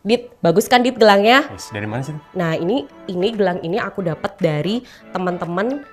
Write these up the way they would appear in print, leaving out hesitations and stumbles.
Dit, bagus kan Dit gelangnya? Yes, dari mana sih? Nah ini gelang ini aku dapat dari teman-teman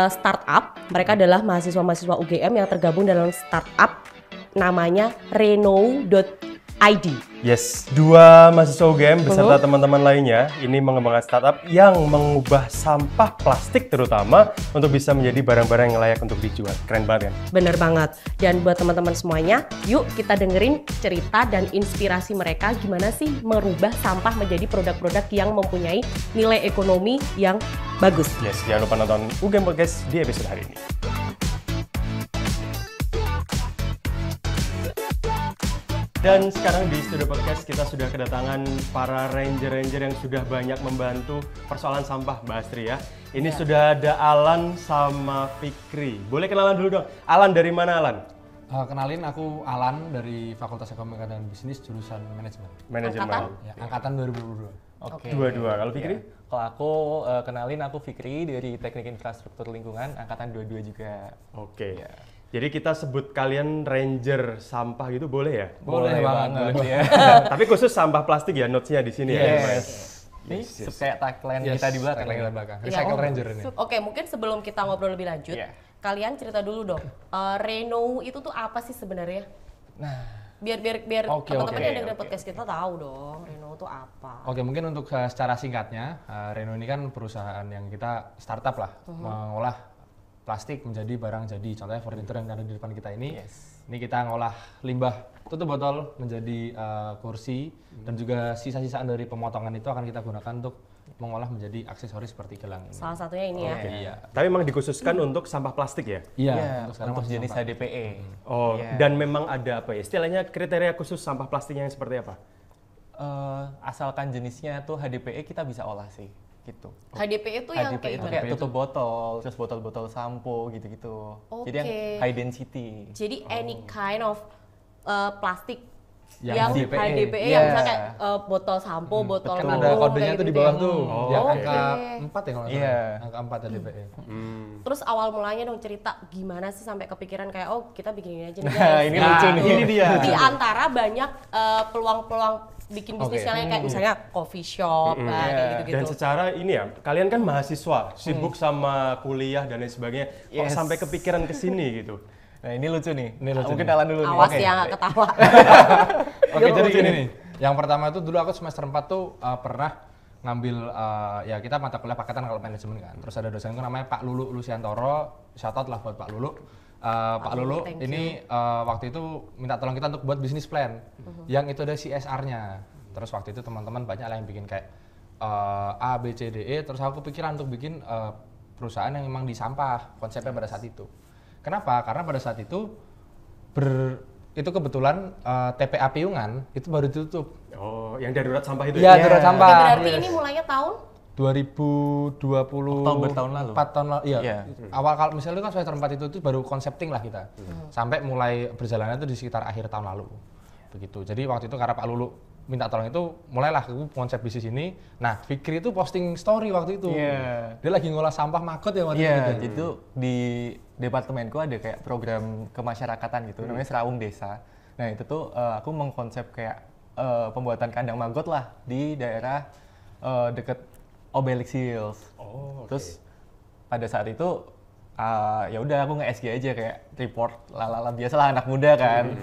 startup. Mereka adalah mahasiswa-mahasiswa UGM yang tergabung dalam startup namanya Reno.id. Yes, dua mahasiswa UGM beserta teman-teman lainnya ini mengembangkan startup yang mengubah sampah plastik terutama untuk bisa menjadi barang-barang yang layak untuk dijual. Keren banget kan? Bener banget. Dan buat teman-teman semuanya, yuk kita dengerin cerita dan inspirasi mereka gimana sih merubah sampah menjadi produk-produk yang mempunyai nilai ekonomi yang bagus. Yes, jangan lupa nonton UGM Podcast di episode hari ini. Dan sekarang di Studio Podcast kita sudah kedatangan para ranger-ranger yang sudah banyak membantu persoalan sampah, Mbak Astri ya. Ini sudah ada Alan sama Fikri. Boleh kenalan dulu dong. Alan dari mana Alan? Kenalin, aku Alan dari Fakultas Ekonomi dan Bisnis jurusan Manajemen. Manajemen. Angkatan? Ya, angkatan 2022. Oke. Dua-dua. Kalau Fikri? Kalau aku kenalin, aku Fikri dari Teknik Infrastruktur Lingkungan, angkatan 22 juga. Oke. Ya. Jadi kita sebut kalian ranger sampah gitu boleh ya? Boleh banget. ya. Tapi khusus sampah plastik ya, notes-nya di sini ya. Yes. Ini kayak tagline kita di belakang. Tagline kita di belakang. Ya, Recycle Ranger ini. Oke, mungkin sebelum kita ngobrol lebih lanjut, Iya. kalian cerita dulu dong. Reno itu tuh apa sih sebenarnya? Nah, Biar Oke, teman-teman oke, yang dengerin podcast kita tahu dong, Reno itu apa. Oke, mungkin untuk secara singkatnya, Reno ini kan perusahaan yang kita startup lah, mengolah plastik menjadi barang jadi. Contohnya furniture yang ada di depan kita ini. Yes. Ini kita ngolah limbah tutup botol menjadi kursi dan juga sisa-sisaan dari pemotongan itu akan kita gunakan untuk mengolah menjadi aksesoris seperti gelang ini. Salah satunya ini ya. Iya. Tapi memang dikhususkan untuk sampah plastik ya? Iya, sekarang untuk masih jenis sampah. HDPE. Oh, Iya. dan memang ada apa ya? Istilahnya kriteria khusus sampah plastiknya yang seperti apa? Asalkan jenisnya tuh HDPE kita bisa olah sih, gitu. HDPE itu yang HDPE kayak itu gimana? kayak tutup botol, terus botol-botol sampo gitu-gitu. Jadi yang Oke. high density. Jadi any kind of plastik Yang yang HDPE. HDPE Iya. yang misalnya kayak botol sampo, botol Kan minum, ada kodenya kayak tuh di gitu bawah ya. tuh, Oh, yang oke. angka 4 ya kalau nggak salah. Iya. Angka 4 HDPE. Terus awal mulanya dong cerita gimana sih sampai kepikiran kayak oh kita bikin ini aja nih Nah, guys. ini lucu nih. Ini dia. Di antara banyak peluang-peluang bikin bisnis Oke. yang lain kayak misalnya coffee shop, kayak gitu-gitu. Dan secara ini ya, kalian kan mahasiswa, sibuk sama kuliah dan lain sebagainya. Kok Yes. sampai kepikiran ke sini gitu? Nah, ini lucu nih. Ini lucu Mungkin nih. Alan dulu nih. Awas Oke. ya nggak ketawa. Oke, jadi gini nih. Yang pertama itu dulu aku semester 4 tuh pernah ngambil ya kita mata kuliah paketan kalau manajemen kan. Terus ada dosenku namanya Pak Lulu Lusiantoro. Shout out lah buat Pak Lulu. Pak Lulu thank ini waktu itu minta tolong kita untuk buat bisnis plan. Yang itu ada CSR-nya. Terus waktu itu teman-teman banyak lah yang bikin kayak A, B, C, D, E. Terus aku kepikiran untuk bikin perusahaan yang memang di sampah konsepnya pada saat itu. Kenapa? Karena pada saat itu itu kebetulan TPA Piungan itu baru ditutup. Oh, yang darurat sampah itu Iya, ya? darurat sampah. Oke, berarti ini mulainya tahun 2020 Oktober tahun lalu. 4 tahun lalu. Iya. Iya. Awal kalau misalnya kan semester 4 itu baru konsepting lah kita. Sampai mulai berjalannya itu di sekitar akhir tahun lalu. Begitu. Jadi waktu itu karena Pak Lulu minta tolong itu mulailah aku konsep bisnis ini. Nah, Fikri itu posting story waktu itu. Iya. Dia lagi ngolah sampah magot ya waktu Iya, itu. jadi tuh di departemenku ada kayak program kemasyarakatan gitu, namanya Serawung Desa. Nah itu tuh aku mengkonsep kayak pembuatan kandang maggot lah di daerah deket Obelix Hills. Oh, oke. Terus pada saat itu ya udah aku nge-SG aja kayak report lalala biasalah anak muda kan.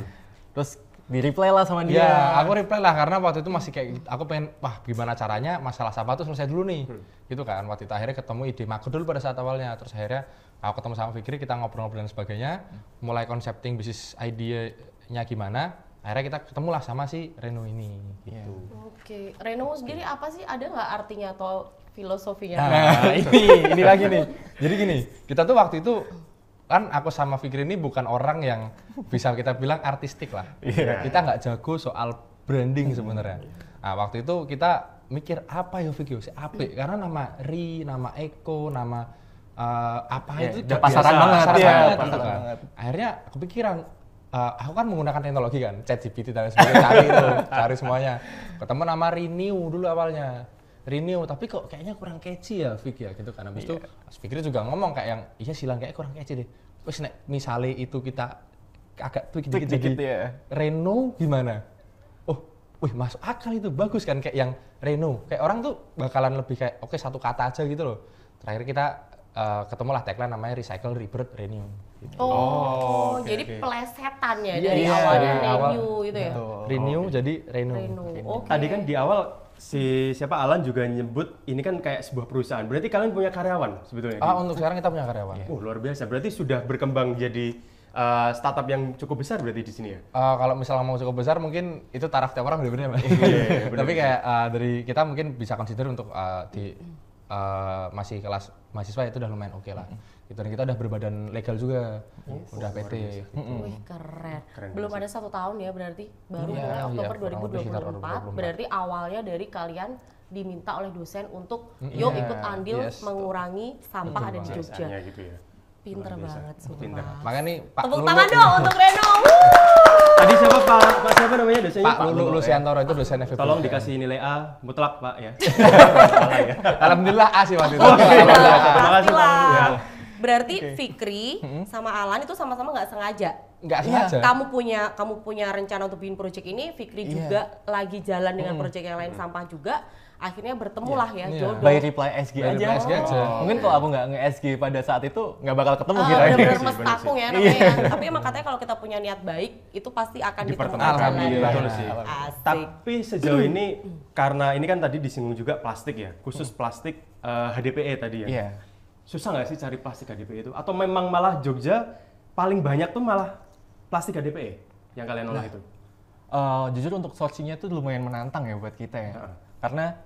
Terus di-reply lah sama dia. Iya, aku reply lah karena waktu itu masih kayak aku pengen wah gimana caranya masalah sampah itu selesai dulu nih. Gitu kan. Waktu itu akhirnya ketemu ide magot dulu pada saat awalnya. Terus akhirnya aku ketemu sama Fikri, kita ngobrol-ngobrol dan sebagainya, mulai konsepting bisnis idenya gimana. Akhirnya kita ketemulah sama si Reno ini gitu. Oke, Reno sendiri apa sih? Ada nggak artinya atau filosofinya? Nah, ini lagi nih. Jadi gini, kita tuh waktu itu kan aku sama Fikri ini bukan orang yang bisa kita bilang artistik lah. Kita nggak jago soal branding sebenarnya. Nah, waktu itu kita mikir apa ya Fikri? Apik karena nama Ri, nama Eko, nama apa Ya, itu udah pasaran banget, pasaran iya, banget, pasaran gitu kan. banget. Akhirnya kepikiran aku kan menggunakan teknologi kan, ChatGPT dan sebagainya, cari semuanya. Ketemu nama Renew dulu awalnya. Renew, tapi kok kayaknya kurang catchy ya Fik ya gitu kan. Habis itu Mas Fikri juga ngomong kayak yang iya silang kayak kurang catchy deh. Terus nek misalnya itu kita agak tweak dikit jadi ya. Reno gimana? Oh, wih masuk akal itu, bagus kan, kayak yang Reno. Kayak orang tuh bakalan lebih kayak oke satu kata aja gitu loh. Terakhir kita ketemulah tagline namanya Recycle, Rebirth, Renew. Gitu. Jadi plesetan ya Iya, dari iya, awalnya dari awal. Renew gitu ya. Renew jadi Renew. Renew. Oke. Tadi kan di awal siapa Alan juga nyebut ini kan kayak sebuah perusahaan. Berarti kalian punya karyawan sebetulnya? Untuk sekarang kita punya karyawan. Luar biasa. Berarti sudah berkembang jadi startup yang cukup besar berarti di sini ya? Kalau misalnya mau cukup besar mungkin itu taraf tiap orang beda-beda. Iya, Tapi kayak dari kita mungkin bisa consider untuk masih kelas mahasiswa itu udah lumayan oke lah. Gitu. Dan kita udah berbadan legal juga, udah PT. Wih keren. Belum ada 1 tahun ya berarti, baru Iya, mulai Oktober kurang lebih sekitar 2024. 2024. Berarti awalnya dari kalian diminta oleh dosen untuk yuk ikut andil mengurangi sampah ada di Jogja. CSR-nya gitu ya. Pinter banget, Pinter. sumpah. Makanya nih Pak Tepuk Lulu, tangan dong untuk Reno. Tadi siapa Pak siapa namanya dosennya? Pak Lulu Lusiantoro itu dosen FEB. Tolong dikasih nilai A mutlak Pak ya. Alhamdulillah A sih waktu itu. Terima kasih Pak. Pastilah. Berarti Fikri sama Alan itu sama-sama nggak sengaja. Nggak sengaja. Kamu punya rencana untuk bikin project ini, Fikri juga lagi jalan dengan project yang lain sampah juga. Akhirnya bertemulah ya jodoh. By reply SG By aja. reply SG aja. Mungkin kalau aku nggak nge-SG pada saat itu nggak bakal ketemu kita. Benar-benar sih, mestakung ya namanya. Tapi emang katanya kalau kita punya niat baik itu pasti akan ditemukan jalan. Alhamdulillah. Betul sih. Asik. Tapi sejauh ini karena ini kan tadi disinggung juga plastik ya, khusus plastik HDPE tadi ya. Iya. Susah nggak sih cari plastik HDPE itu? Atau memang malah Jogja paling banyak tuh malah plastik HDPE yang kalian olah itu? Jujur untuk sourcing-nya tuh lumayan menantang ya buat kita ya. Karena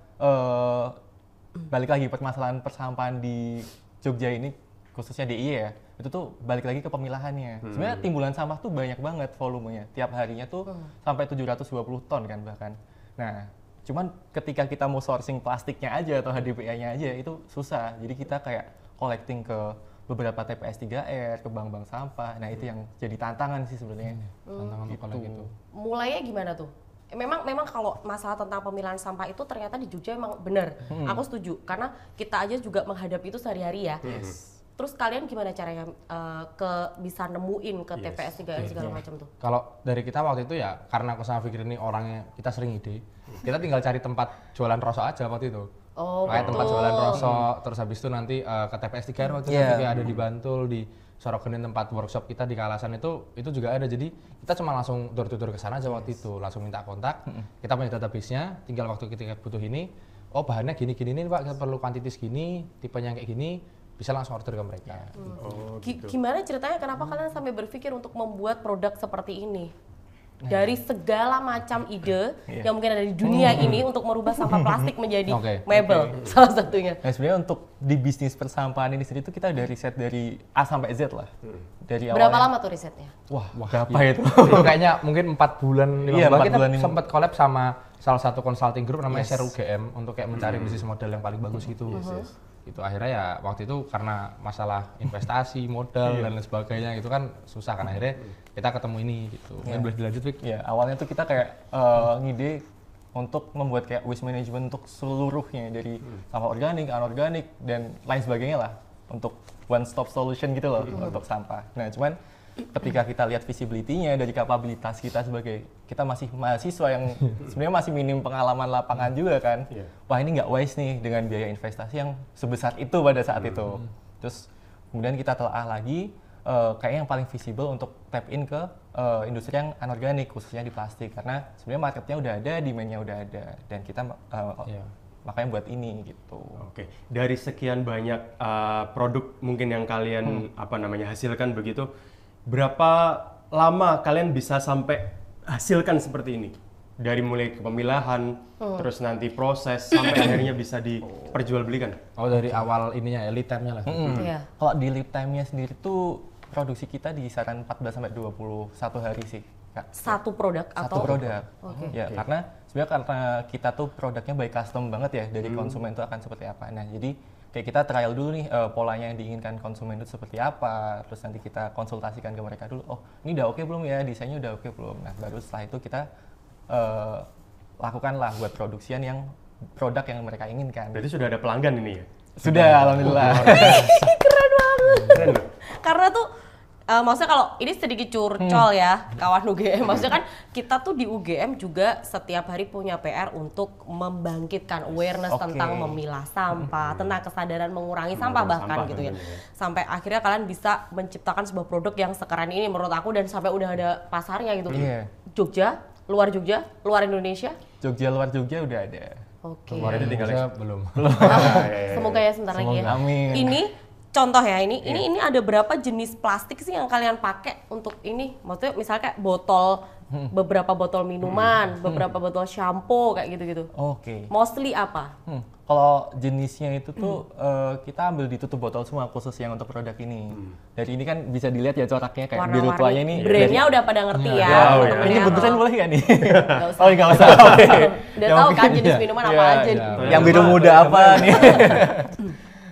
balik lagi permasalahan persampahan di Jogja ini khususnya DIY ya, itu tuh balik lagi ke pemilahannya. Sebenarnya timbulan sampah tuh banyak banget volumenya. Tiap harinya tuh sampai 720 ton kan bahkan. Nah, cuman ketika kita mau sourcing plastiknya aja atau HDPE-nya aja itu susah. Jadi kita kayak collecting ke beberapa TPS 3R, ke bank-bank sampah. Nah, itu yang jadi tantangan sih sebenarnya. Tantangan untuk kalau gitu. Mulainya gimana tuh? Memang kalau masalah tentang pemilahan sampah itu ternyata di Jogja emang benar. Aku setuju karena kita aja juga menghadapi itu sehari-hari ya. Terus kalian gimana caranya bisa nemuin ke TPS 3R segala macam tuh? Kalau dari kita waktu itu ya karena aku sama Fikri ini orangnya kita sering ide. Kita tinggal cari tempat jualan rosok aja waktu itu. Kayak tempat jualan rosok, terus habis itu nanti ke TPS 3R waktu itu kayak ada di Bantul, di Sorogenin tempat workshop kita di Kalasan itu juga ada. Jadi kita cuma langsung door to door ke sana aja waktu itu, langsung minta kontak. Kita punya database-nya, tinggal waktu kita butuh ini, oh bahannya gini-gini nih Pak, kita perlu kuantitas gini, tipenya kayak gini, bisa langsung order ke mereka. Gimana ceritanya kenapa kalian sampai berpikir untuk membuat produk seperti ini? Dari segala macam ide yang mungkin ada di dunia ini untuk merubah sampah plastik menjadi mebel salah satunya. Nah, sebenarnya untuk di bisnis persampahan ini sendiri itu kita udah riset dari A sampai Z lah. Dari Berapa lama tuh risetnya? Wah, berapa itu? Itu kayaknya mungkin 4 bulan, 5 Iya, bulan. 4 Kita bulan, sempat collab sama salah satu consulting group namanya Share UGM untuk kayak mencari bisnis model yang paling bagus gitu. Itu akhirnya ya waktu itu karena masalah investasi, modal dan lain sebagainya itu kan susah kan, akhirnya kita ketemu ini gitu. Mungkin boleh dilanjut, Wik? Ya, awalnya tuh kita kayak ngide untuk membuat kayak waste management untuk seluruhnya dari sampah organik, anorganik dan lain sebagainya lah, untuk one stop solution gitu loh untuk sampah. Nah, cuman ketika kita lihat visibility-nya dari kapabilitas kita sebagai kita masih mahasiswa yang sebenarnya masih minim pengalaman lapangan juga kan. Wah, ini nggak wise nih dengan biaya investasi yang sebesar itu pada saat itu. Terus kemudian kita telah lagi kayaknya yang paling visible untuk tap in ke industri yang anorganik khususnya di plastik karena sebenarnya marketnya udah ada, demand-nya udah ada dan kita makanya buat ini gitu. Oke, dari sekian banyak produk mungkin yang kalian hasilkan begitu, berapa lama kalian bisa sampai hasilkan seperti ini? Dari mulai kepemilahan, terus nanti proses sampai akhirnya bisa diperjualbelikan. Oh, dari awal ininya ya, lead time-nya lah. Kalau di lead time-nya sendiri tuh produksi kita di kisaran 14 sampai 21 hari sih, Kak. Satu produk atau? Satu produk. Ya, karena sebenarnya karena kita tuh produknya by custom banget ya, dari konsumen itu akan seperti apa. Nah, jadi kayak kita trial dulu nih polanya yang diinginkan konsumen itu seperti apa, terus nanti kita konsultasikan ke mereka dulu, oh ini udah oke belum ya, desainnya udah oke belum. Nah, baru setelah itu kita lakukanlah buat produksian yang produk yang mereka inginkan. Berarti sudah ada pelanggan ini ya? Sudah, alhamdulillah. Keren banget. Keren loh. Karena tuh Maksudnya kalau ini sedikit curcol ya kawan UGM, maksudnya kan kita tuh di UGM juga setiap hari punya PR untuk membangkitkan awareness Oke. tentang memilah sampah, tentang kesadaran mengurangi sampah bahkan sampah gitu ya. tentunya ya. Sampai akhirnya kalian bisa menciptakan sebuah produk yang sekeren ini menurut aku dan sampai udah ada pasarnya gitu. Iya. Jogja, luar Indonesia. Jogja luar Jogja udah ada. Oke. Kemarin Jadi tinggal Indonesia belum. Semoga ya sebentar lagi ya. Semoga, amin. Ini contoh ya, ini ada berapa jenis plastik sih yang kalian pakai untuk ini? Maksudnya misalnya kayak botol, beberapa botol minuman, beberapa botol shampoo kayak gitu-gitu. Oke. Mostly apa? Kalau jenisnya itu tuh kita ambil ditutup botol semua khusus yang untuk produk ini. Dari ini kan bisa dilihat ya coraknya kayak biru Warna-warni. tuanya ini. Brandnya udah pada ngerti ya, Oh, teman-teman Ini ya. beneran boleh nggak nih? Nggak usah. Oh nggak usah. Oke. Udah Yang tahu kan mungkin- jenis ya. minuman Iya, apa aja. iya. nih. Yang biru muda apa nih?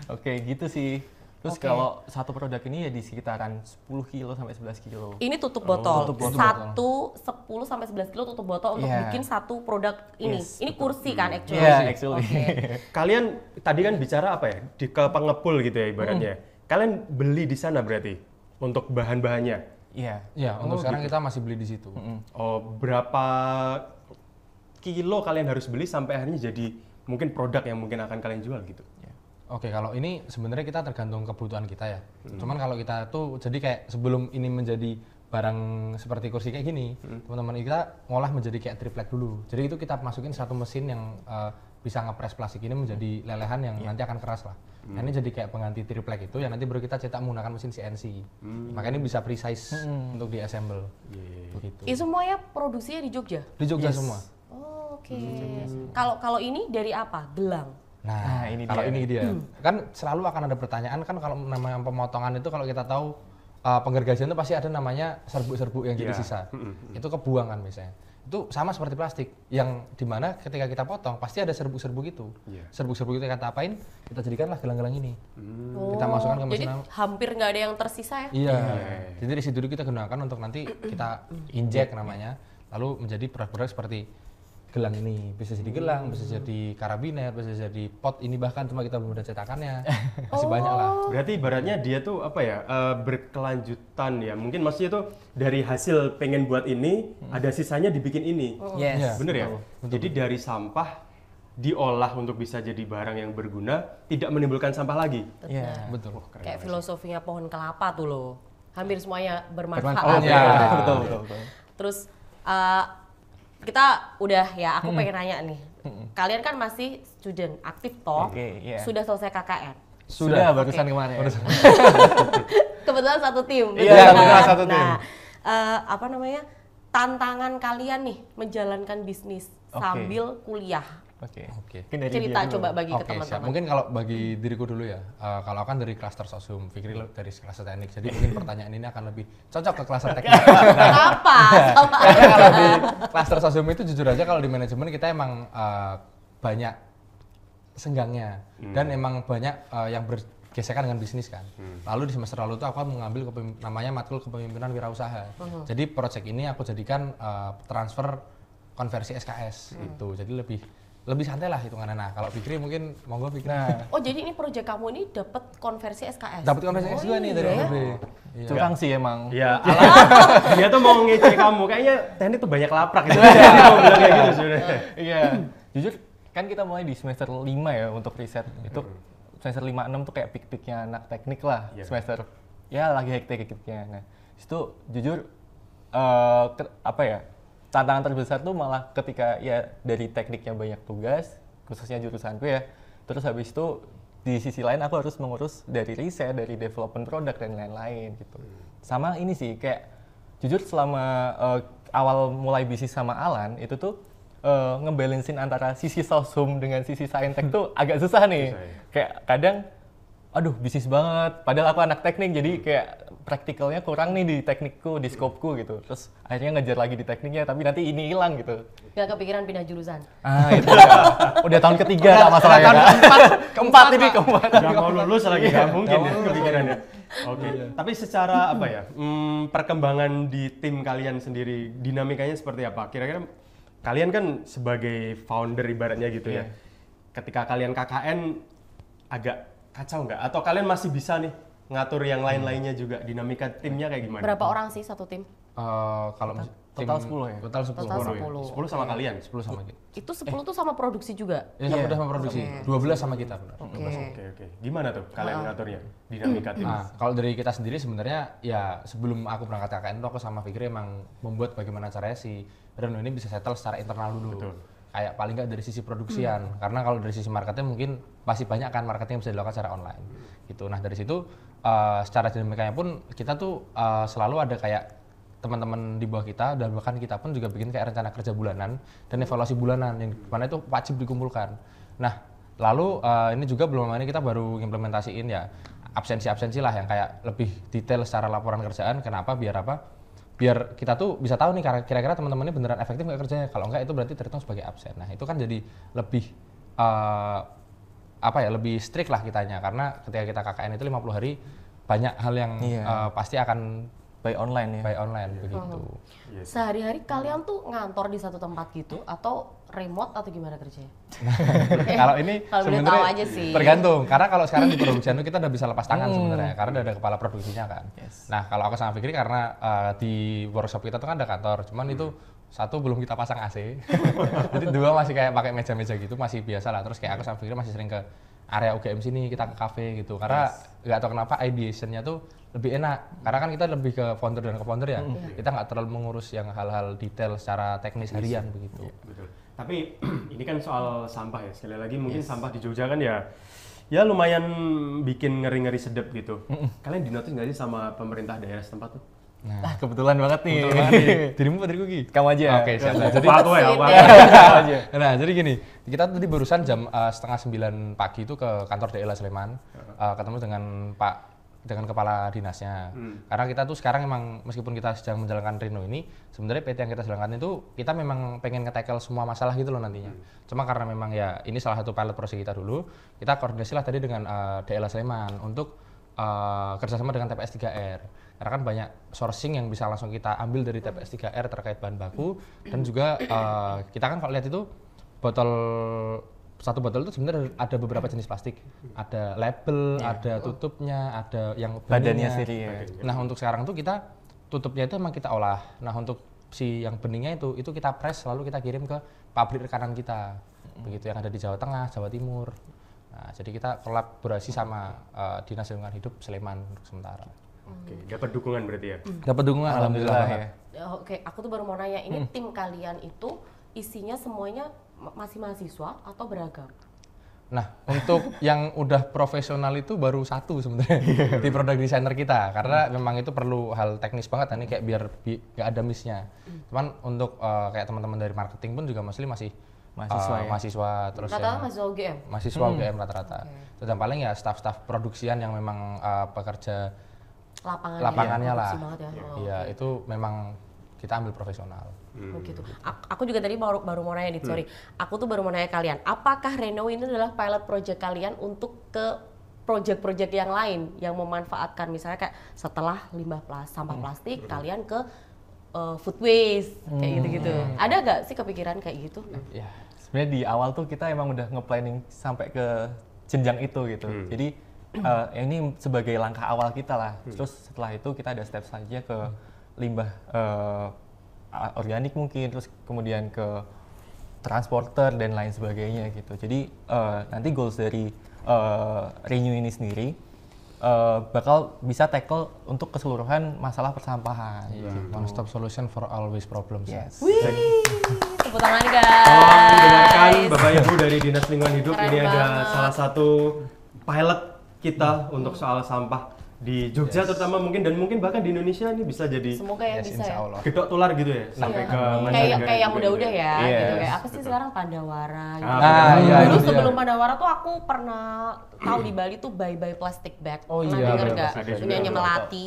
Oke, gitu sih. Terus Oke. kalau satu produk ini ya di sekitaran 10 kilo sampai 11 kilo. Ini tutup botol, tutup botol. satu 10 sampai 11 kilo tutup botol untuk Iya. bikin satu produk ini. Yes, Ini kursi kan actually. Iya, actually. Oke. Kalian tadi kan bicara apa ya? Di ke pengepul gitu ya ibaratnya. Kalian beli di sana berarti untuk bahan-bahannya. Iya. Ya, untuk sekarang kita masih beli di situ. Oh, berapa kilo kalian harus beli sampai akhirnya jadi mungkin produk yang mungkin akan kalian jual gitu? Oke, kalau ini sebenarnya kita tergantung kebutuhan kita ya. Cuman kalau kita tuh jadi kayak sebelum ini menjadi barang seperti kursi kayak gini, teman-teman kita ngolah menjadi kayak triplek dulu. Jadi itu kita masukin satu mesin yang bisa ngepres plastik ini menjadi lelehan yang nanti akan keras lah. Nah, ini jadi kayak pengganti triplek itu yang nanti baru kita cetak menggunakan mesin CNC. Makanya ini bisa precise untuk diassemble. Begitu. Ini semuanya produksinya di Jogja. Di Jogja semua. Oh, oke. Kalau ini dari apa? Gelang. Nah, ini kalau dia. ini dia. Kan selalu akan ada pertanyaan kan kalau namanya pemotongan itu kalau kita tahu penggergajian itu pasti ada namanya serbuk-serbuk yang jadi Iya. sisa. Itu kebuang kan misalnya. Itu sama seperti plastik yang dimana ketika kita potong pasti ada serbuk-serbuk itu. Iya. Serbuk-serbuk itu kita apain? Kita jadikanlah gelang-gelang ini. Oh, Kita masukkan ke mesin. jadi hampir nggak ada yang tersisa ya? Iya. Jadi residu kita gunakan untuk nanti kita injek namanya, lalu menjadi produk-produk seperti gelang ini. Bisa jadi gelang, bisa jadi karabiner, bisa jadi pot ini bahkan cuma kita belum ada cetakannya. Masih banyak lah. Berarti ibaratnya dia tuh apa ya berkelanjutan ya. Mungkin maksudnya tuh dari hasil pengen buat ini ada sisanya dibikin ini. Yes. Iya. Bener ya? Jadi dari sampah diolah untuk bisa jadi barang yang berguna, tidak menimbulkan sampah lagi. Iya. Betul. Kayak filosofinya pohon kelapa tuh loh. Hampir semuanya bermanfaat. Bermanfaat, ya. ya. Betul, betul, betul. Terus kita udah ya, aku pengen nanya nih. Kalian kan masih student aktif toh? Oke, iya. Sudah selesai KKN. Sudah barusan kemarin. Kebetulan satu tim. Iya, betul kebetulan kan? satu tim. Nah, apa namanya? Tantangan kalian nih menjalankan bisnis Oke. sambil kuliah. Oke. Oke. Mungkin dari Cerita dia dulu. coba bagi ke Oke, siap. teman-teman. Mungkin kalau bagi diriku dulu ya, kalau aku kan dari klaster sosum, Fikri dari klaster teknik, jadi mungkin pertanyaan ini akan lebih cocok ke klaster teknik. Kenapa? Sama Karena kalau di klaster sosum itu jujur aja kalau di manajemen kita emang banyak senggangnya dan emang banyak yang bergesekan dengan bisnis kan. Lalu di semester lalu tuh aku mengambil namanya matkul kepemimpinan wirausaha. Jadi project ini aku jadikan transfer konversi SKS gitu. Jadi lebih santai lah hitungannya. Nah, kalau Fikri mungkin monggo Fikri. Nah, Oh jadi ini proyek kamu ini dapat konversi SKS? dapat konversi SKS juga nih dari iya? FEB. Iya. curang sih emang. Ya, dia tuh mau ngecek kamu. Kayaknya teknik tuh banyak laprak gitu. Dia mau bilang kayak gitu sebenarnya. Iya. Jujur kan kita mulai di semester 5 ya untuk riset. Itu semester 5 6 tuh kayak pik-piknya anak teknik lah. Iya. Semester ya lagi hektik-hektiknya. Nah, itu jujur apa ya? Tantangan terbesar tuh malah ketika ya dari tekniknya banyak tugas, khususnya jurusanku ya. Terus habis itu di sisi lain aku harus mengurus dari riset, dari development produk dan lain-lain gitu. Sama ini sih kayak jujur selama awal mulai bisnis sama Alan itu tuh ngebalancein antara sisi sosum dengan sisi saintek tuh agak susah nih. Susah ya. Kayak kadang aduh bisnis banget, padahal aku anak teknik jadi kayak praktikalnya kurang nih di teknikku, di scopeku gitu. Terus akhirnya ngejar lagi di tekniknya, tapi nanti ini hilang gitu. Gak kepikiran pindah jurusan? Ah itu udah tahun ketiga tak masalahnya. Keempat ini keempat. Gak mau lulus lagi, gak mungkin ya kepikirannya. Oke, tapi secara apa ya, perkembangan di tim kalian sendiri, dinamikanya seperti apa? Kira-kira kalian kan sebagai founder ibaratnya gitu ya, ketika kalian KKN agak kacau nggak? Atau kalian masih bisa nih ngatur yang lain-lainnya juga, dinamika timnya kayak gimana? Berapa orang sih satu tim? Kalau Total 10 ya? Total 10. Total 10 ya? 10 sama kalian? 10 sama kita. Itu 10 tuh sama produksi juga? Ya sama udah sama produksi. 12 sama kita benar. Oke. Gimana tuh kalian ngaturnya? Dinamika tim? Nah, kalau dari kita sendiri sebenarnya ya sebelum aku berangkat KKN tuh aku sama Fikri emang membuat bagaimana caranya si Reno ini bisa settle secara internal dulu. Betul. Kayak paling nggak dari sisi produksian. Karena kalau dari sisi marketnya mungkin masih banyak kan marketing yang bisa dilakukan secara online. Gitu. Nah, dari situ secara dinamikanya pun kita tuh selalu ada kayak teman-teman di bawah kita dan bahkan kita pun juga bikin kayak rencana kerja bulanan dan evaluasi bulanan yang mana itu wajib dikumpulkan. Nah, lalu ini juga belum lama ini kita baru implementasiin ya absensi lah yang kayak lebih detail secara laporan kerjaan. Kenapa? Biar apa? Biar kita tuh bisa tahu nih kira-kira teman-teman ini beneran efektif nggak kerjanya. Kalau enggak itu berarti terhitung sebagai absen. Nah, itu kan jadi lebih lebih strict lah kitanya karena ketika kita KKN itu 50 hari banyak hal yang pasti akan By online begitu. Sehari-hari kalian tuh ngantor di satu tempat gitu atau remote atau gimana kerjanya? Kalau ini Kalau boleh tahu sebenarnya aja sih. tergantung karena kalau sekarang di produksian itu kita udah bisa lepas tangan sebenarnya karena udah ada kepala produksinya kan. Nah, kalau aku sama Fikri karena di workshop kita tuh kan ada kantor, cuman itu satu belum kita pasang AC. Jadi dua masih kayak pakai meja-meja gitu masih biasa lah. Terus kayak aku sama Fikri masih sering ke area UGM sini, kita ke kafe gitu. Karena nggak tahu kenapa ideation-nya tuh lebih enak. Karena kan kita lebih ke founder dan co-founder ya. Kita nggak terlalu mengurus yang hal-hal detail secara teknis harian begitu. Betul. Tapi ini kan soal sampah ya. Sekali lagi mungkin sampah di Jogja kan ya lumayan bikin ngeri-ngeri sedep gitu. Kalian dinotis nggak sih sama pemerintah daerah setempat tuh? Nah, kebetulan banget nih. Dirimu apa diriku Ki? Kamu aja. Oke, siap. Nah, jadi Aku ya. Nah, jadi gini, kita tadi barusan jam setengah 9 pagi itu ke kantor DLA Sleman, ketemu dengan kepala dinasnya. Karena kita tuh sekarang emang meskipun kita sedang menjalankan Reno ini, sebenarnya PT yang kita jalankan itu kita memang pengen nge-tackle semua masalah gitu loh nantinya. Cuma karena memang ya ini salah satu pilot project kita dulu, kita koordinasi lah tadi dengan DLA Sleman untuk kerjasama dengan TPS 3R. Karena kan banyak sourcing yang bisa langsung kita ambil dari TPS 3R terkait bahan baku dan juga kita kan kalau lihat itu satu botol itu sebenarnya ada beberapa jenis plastik, ada label, ada tutupnya, ada yang badannya sendiri ya. Nah, untuk sekarang tuh kita tutupnya itu emang kita olah. Nah, untuk si yang beningnya itu kita press lalu kita kirim ke pabrik rekanan kita, begitu yang ada di Jawa Tengah, Jawa Timur. Nah, jadi kita kolaborasi sama Dinas Lingkungan Hidup Sleman untuk sementara. Oke, dapat dukungan berarti ya? Dapat dukungan, alhamdulillah ya. Oke, aku tuh baru mau nanya, ini tim kalian itu isinya semuanya masih mahasiswa atau beragam? Nah, untuk yang udah profesional itu baru satu sebenarnya di product designer kita, karena memang itu perlu hal teknis banget, ini kayak biar nggak ada miss-nya. Cuman untuk kayak teman-teman dari marketing pun juga masih mahasiswa terus Rata-rata mahasiswa UGM? Mahasiswa UGM rata-rata. Terus yang paling ya staff-staff produksian yang memang pekerja lapangannya lah. Ya. Iya, itu memang kita ambil profesional. Gitu. Aku juga tadi baru mau nanya nih, sorry. Aku tuh baru mau nanya kalian, apakah Reno ini adalah pilot project kalian untuk ke project-project yang lain yang memanfaatkan misalnya kayak setelah sampah plastik kalian ke food waste kayak gitu-gitu. Ada nggak sih kepikiran kayak gitu? Ya, sebenarnya di awal tuh kita emang udah nge-planning sampai ke jenjang itu gitu. Jadi ini sebagai langkah awal kita lah. Terus setelah itu kita ada step selanjutnya ke limbah organik mungkin, terus kemudian ke transporter dan lain sebagainya gitu. Jadi nanti goals dari Renew ini sendiri bakal bisa tackle untuk keseluruhan masalah persampahan. Gitu. One stop solution for all waste problems. Yes. Wih, tepuk tangan guys. Tolong dengarkan Bapak Ibu dari Dinas Lingkungan Hidup, Keren ini ada banget. salah satu pilot kita untuk soal sampah di Jogja terutama mungkin dan mungkin bahkan di Indonesia ini bisa jadi Semoga yang bisa insya ya. Allah. gedok tular gitu ya sampai ke Kayak yang udah-udah ya, Yes. gitu kayak apa sih sekarang Pandawara gitu. Iya, Dulu itu dia. sebelum Pandawara tuh aku pernah tahu di Bali tuh bye-bye plastic bag. Oh Pernah iya, denger bener, nggak? ada juga, Punyanya betul. Melati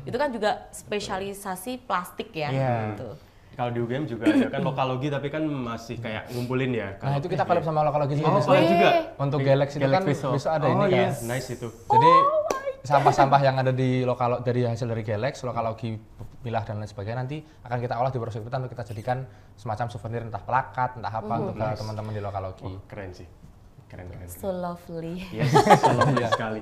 itu kan juga spesialisasi plastik ya. Iya. Gitu. kalau di UGM juga ada kan lokalogi tapi kan masih kayak ngumpulin ya. Nah, itu kita collab sama lokalogi juga. Oh, besok. collab juga? Untuk Galaxy itu kan Galaxy besok ada Oh ini kan. yes, nice itu. Jadi sampah-sampah yang ada di dari hasil dari Galax, lokalogi pilah dan lain sebagainya nanti akan kita olah di workshop kita untuk kita jadikan semacam souvenir entah plakat, entah apa untuk teman-teman di lokalogi. Keren sih. Keren. So lovely. Yes, so lovely sekali.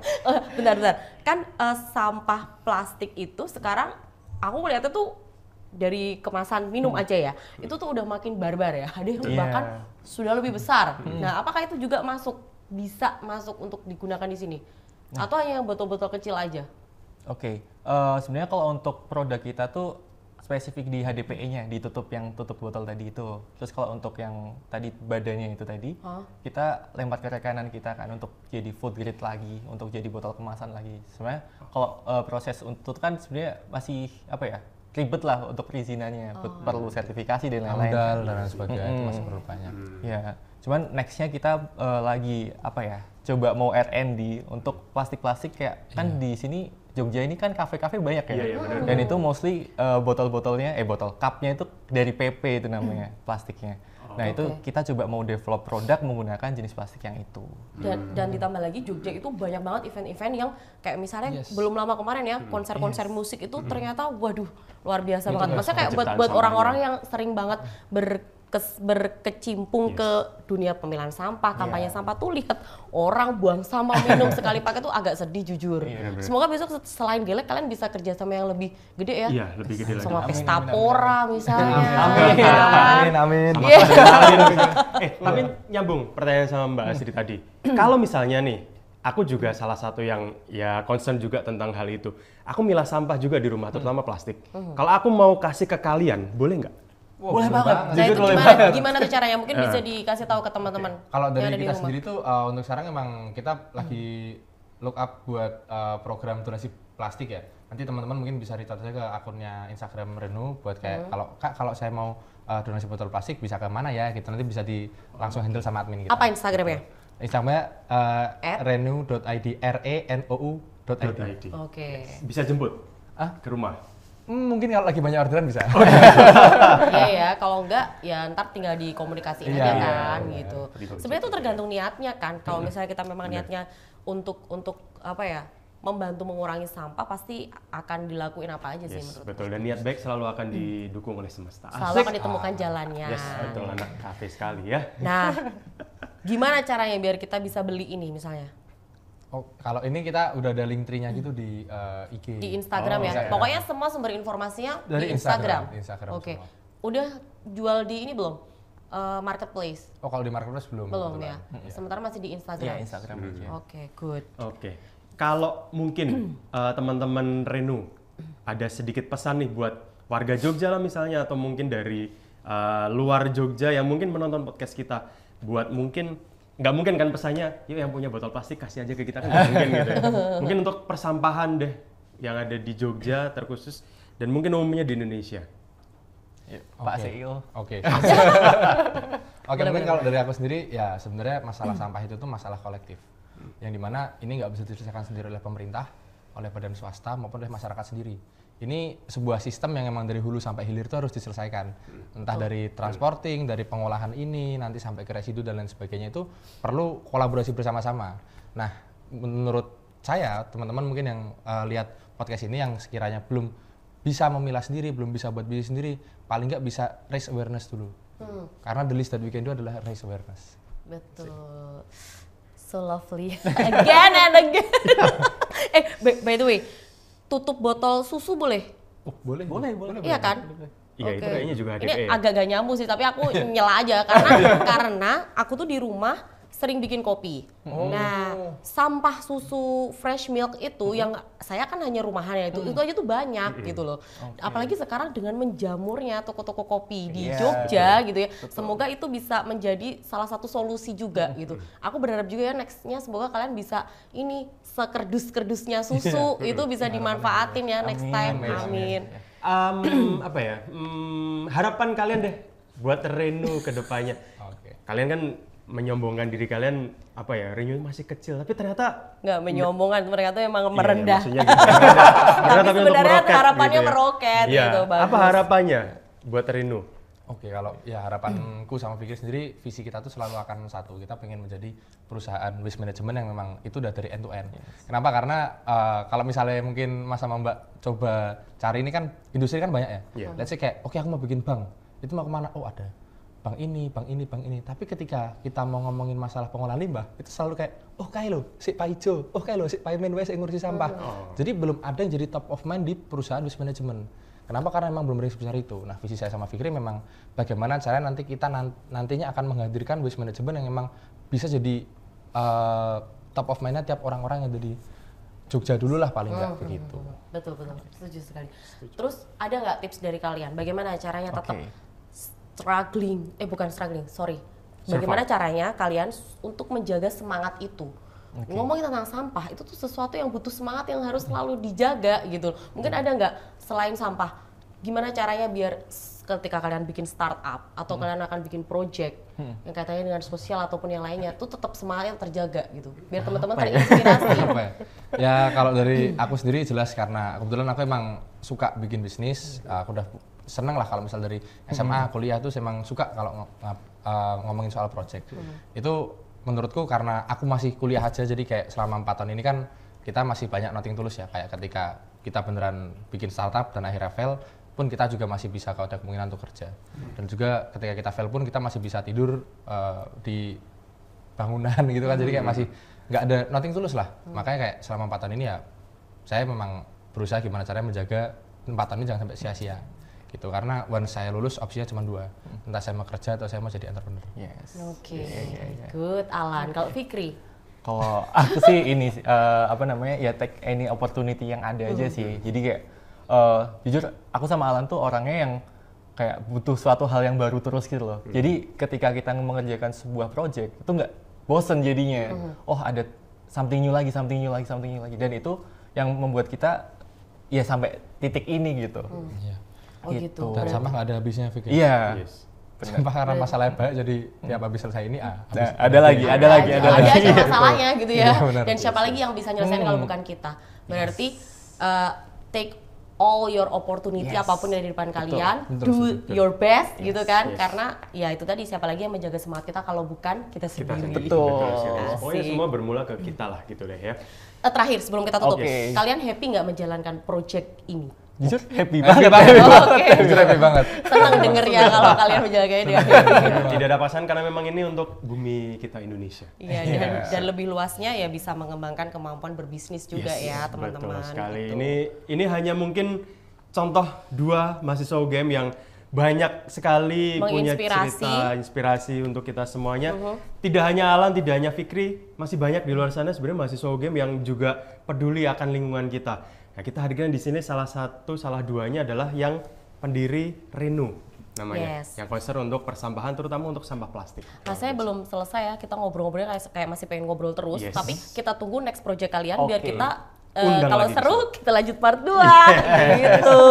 Bentar. Kan sampah plastik itu sekarang aku ngeliatnya tuh dari kemasan minum aja ya. Itu tuh udah makin barbar ya. Ada yang bahkan sudah lebih besar. Nah, apakah itu juga bisa masuk untuk digunakan di sini? Atau hanya yang botol-botol kecil aja? Oke, sebenarnya kalau untuk produk kita tuh spesifik di HDPE-nya, di yang tutup botol tadi itu. Terus kalau untuk yang tadi badannya itu tadi, kita lempar ke rekanan kita kan untuk jadi food grade lagi, untuk jadi botol kemasan lagi. Sebenarnya kalau proses untuk kan sebenarnya masih ribet lah untuk perizinannya, perlu sertifikasi dan lain-lain. AMDAL dan lain sebagainya itu masih perlu banyak. Ya, cuman nextnya kita lagi coba mau R&D untuk plastik-plastik kayak kan di sini Jogja ini kan kafe-kafe banyak ya. Iya, benar. Dan itu mostly botol-botolnya, botol cupnya itu dari PP itu namanya plastiknya. Nah itu kita coba mau develop produk menggunakan jenis plastik yang itu. Dan ditambah lagi Jogja itu banyak banget event-event yang kayak misalnya belum lama kemarin ya konser-konser musik itu ternyata waduh luar biasa banget. Maksudnya kayak buat orang-orang yang sering banget berkecimpung ke dunia pemilahan sampah, kampanye sampah tuh lihat orang buang sampah minum sekali pakai tuh agak sedih jujur. Semoga besok selain Gelek kalian bisa kerja sama yang lebih gede ya. Iya, lebih gede lagi. Sama Pestapora misalnya. Amin. Tapi nyambung pertanyaan sama Mbak Asri tadi. Kalau misalnya nih, aku juga salah satu yang ya concern juga tentang hal itu. Aku milah sampah juga di rumah, terutama plastik. Kalau aku mau kasih ke kalian, boleh nggak? Boleh banget. Nah itu gimana tuh caranya? Mungkin bisa dikasih tahu ke teman-teman. Kalau yang dari ada di kita rumah. sendiri tuh untuk sekarang emang kita lagi look up buat program donasi plastik ya. Nanti teman-teman mungkin bisa reach out aja ke akunnya Instagram Renu buat kayak kalau saya mau donasi botol plastik bisa ke mana ya gitu. Nanti bisa langsung handle sama admin kita. Apa Instagramnya? Instagramnya renu.id renou.id. Oke. Bisa jemput ke rumah? Mungkin kalau lagi banyak orderan bisa. Iya ya, kalau enggak ya ntar tinggal dikomunikasiin aja kan gitu. Sebenarnya itu tergantung niatnya kan. Kalau misalnya kita memang niatnya untuk membantu mengurangi sampah pasti akan dilakuin apa aja sih menurut. Betul, dan niat baik selalu akan didukung oleh semesta. Selalu akan ditemukan jalannya. Yes, betul, anak kafe sekali ya. Nah, gimana caranya biar kita bisa beli ini misalnya? Oh, kalau ini kita udah ada link tree-nya gitu di IG. Di Instagram ya. Pokoknya semua sumber informasinya Dari di Instagram. Instagram Oke. semua. Udah jual di ini belum? Marketplace? Oh, kalau di marketplace belum. Belum kebetulan. ya. Sementara masih di Instagram. Iya, Instagram aja. Oke, good. Oke, kalau mungkin teman-teman Renu ada sedikit pesan nih buat warga Jogja lah misalnya, atau mungkin dari luar Jogja yang mungkin menonton podcast kita, buat nggak mungkin kan pesannya, yuk yang punya botol plastik kasih aja ke kita, kan nggak mungkin gitu ya. Mungkin untuk persampahan deh yang ada di Jogja terkhusus dan mungkin umumnya di Indonesia. Pak CEO. Oke. Oke, mungkin kalau dari aku sendiri ya sebenarnya masalah sampah itu tuh masalah kolektif. Yang dimana ini nggak bisa diselesaikan sendiri oleh pemerintah, oleh badan swasta maupun oleh masyarakat sendiri. Ini sebuah sistem yang memang dari hulu sampai hilir itu harus diselesaikan. Entah dari transporting, dari pengolahan ini, nanti sampai ke residu dan lain sebagainya itu perlu kolaborasi bersama-sama. Nah, menurut saya, teman-teman mungkin yang lihat podcast ini yang sekiranya belum bisa memilah sendiri, belum bisa buat bisnis sendiri, paling nggak bisa raise awareness dulu. Karena the least that we can do adalah raise awareness. Betul. So lovely. Again and again. By the way, tutup botol susu boleh? Oh, boleh. Iya kan? Iya, itu kayaknya juga ada. Ini agak gak nyambung sih, tapi aku nyela aja karena aku tuh di rumah sering bikin kopi. Nah, sampah susu fresh milk itu yang saya kan hanya rumahan ya, itu aja tuh banyak gitu loh. Apalagi sekarang dengan menjamurnya toko-toko kopi di Jogja gitu ya. Semoga itu bisa menjadi salah satu solusi juga gitu. Aku berharap juga ya nextnya semoga kalian bisa ini sekerdus-kerdusnya susu itu bisa dimanfaatin ya next time. Amin. Harapan kalian deh buat Renu ke depannya. Kalian kan menyombongkan diri kalian Renu masih kecil, tapi ternyata nggak menyombongkan, mereka tuh emang merendah. Iya, gitu. Tapi sebenarnya harapannya meroket gitu. Bagus. Apa harapannya buat Renu? Oke, kalau ya harapanku sama Fikri sendiri, visi kita tuh selalu akan satu. Kita pengen menjadi perusahaan waste management yang memang itu udah dari end to end. Kenapa? Karena kalau misalnya mungkin Mas sama Mbak coba cari, ini kan industri kan banyak ya. Let's say kayak, oke aku mau bikin bank, itu mau kemana? Oh ada bank ini. Tapi ketika kita mau ngomongin masalah pengolahan limbah, itu selalu kayak, oh kayak lo, si Pak Ijo, oh kayak lo, si Pak Menwes yang ngurusi sampah. Jadi belum ada yang jadi top of mind di perusahaan waste management. Kenapa? Karena memang belum ada yang sebesar itu. Nah, visi saya sama Fikri memang bagaimana cara nanti kita nantinya akan menghadirkan waste management yang memang bisa jadi top of mind-nya tiap orang-orang yang ada di Jogja dulu lah paling nggak begitu. Betul, setuju sekali. Terus ada nggak tips dari kalian? Bagaimana caranya tetap Bagaimana caranya kalian untuk menjaga semangat itu? Ngomongin tentang sampah itu tuh sesuatu yang butuh semangat yang harus selalu dijaga gitu. Mungkin ada nggak selain sampah? Gimana caranya biar ketika kalian bikin startup atau kalian akan bikin project yang kaitannya dengan sosial ataupun yang lainnya tuh tetap semangatnya terjaga gitu. Biar teman-teman terinspirasi. Ya kalau dari aku sendiri jelas karena kebetulan aku emang suka bikin bisnis. Aku udah seneng lah kalau misal dari SMA kuliah tuh emang suka kalau ngomongin soal project. Itu menurutku karena aku masih kuliah aja jadi kayak selama 4 tahun ini kan kita masih banyak nothing tulus ya, kayak ketika kita beneran bikin startup dan akhirnya fail pun kita juga masih bisa kalau ada kemungkinan untuk kerja. Dan juga ketika kita fail pun kita masih bisa tidur di bangunan gitu kan, jadi kayak masih nggak ada nothing tulus lah. Makanya kayak selama 4 tahun ini ya saya memang berusaha gimana caranya menjaga 4 tahun ini jangan sampai sia-sia gitu, karena once saya lulus opsinya cuma 2, entah saya mau kerja atau saya mau jadi entrepreneur. Oke. Good, Alan. Kalau Fikri? Kalau aku sih ini ya take any opportunity yang ada aja sih. Jadi kayak jujur aku sama Alan tuh orangnya yang kayak butuh suatu hal yang baru terus gitu loh. Jadi ketika kita mengerjakan sebuah project itu nggak bosen jadinya. Oh ada something new lagi. Dan itu yang membuat kita ya sampai titik ini gitu. Oh gitu. Dan sampah nggak ada habisnya, Fikri. Iya. Sampah karena masalah banyak jadi tiap habis selesai ini ada lagi. Ada aja masalahnya gitu ya. Benar, dan siapa lagi yang bisa nyelesain kalau bukan kita. Berarti take all your opportunity apapun yang di depan kalian, do your best gitu kan. Karena ya itu tadi siapa lagi yang menjaga semangat kita kalau bukan kita sendiri. Betul. Pokoknya semua bermula ke kita lah gitu deh ya. Terakhir sebelum kita tutup, kalian happy nggak menjalankan project ini? Jujur happy banget. Jujur happy banget. Senang denger ya kalau kalian menjaganya dengan Tidak ada pasangan karena memang ini untuk bumi kita Indonesia. Iya, dan lebih luasnya ya bisa mengembangkan kemampuan berbisnis juga ya teman-teman. Betul sekali. Gitu. Ini hanya mungkin contoh 2 mahasiswa UGM yang banyak sekali punya cerita inspirasi untuk kita semuanya. Tidak hanya Alan, tidak hanya Fikri, masih banyak di luar sana sebenarnya mahasiswa UGM yang juga peduli akan lingkungan kita. Nah, kita hadirkan di sini salah 2-nya adalah yang pendiri Reno namanya, yang concern untuk persampahan terutama untuk sampah plastik. Nah, saya belum selesai ya, kita ngobrol-ngobrolnya kayak masih pengen ngobrol terus, tapi kita tunggu next project kalian biar kita kalau seru kita lanjut part 2 gitu.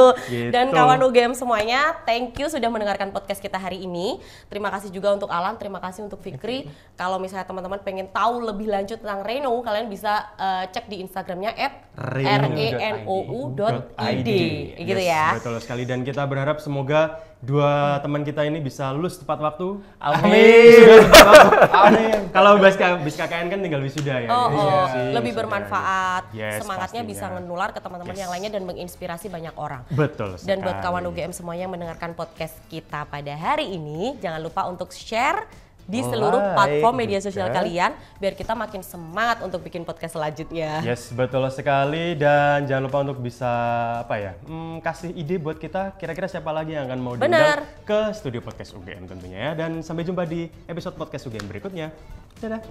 Dan kawan UGM semuanya, thank you sudah mendengarkan podcast kita hari ini. Terima kasih juga untuk Alan, terima kasih untuk Fikri. Kalau misalnya teman-teman pengen tahu lebih lanjut tentang Reno, kalian bisa cek di Instagramnya @renou.id gitu ya. Betul sekali, dan kita berharap semoga 2 teman kita ini bisa lulus tepat waktu. Amin. Amin. Kalau BSKKN kan tinggal wisuda ya. Lebih bermanfaat. Semangatnya bisa menular ke teman-teman yang lainnya dan menginspirasi banyak orang. Betul sekali. Dan buat kawan UGM semuanya yang mendengarkan podcast kita pada hari ini, jangan lupa untuk share di seluruh platform media sosial kalian biar kita makin semangat untuk bikin podcast selanjutnya. Yes, betul sekali, dan jangan lupa untuk bisa kasih ide buat kita kira-kira siapa lagi yang akan mau diundang ke studio podcast UGM tentunya ya. Dan sampai jumpa di episode podcast UGM berikutnya. Dadah.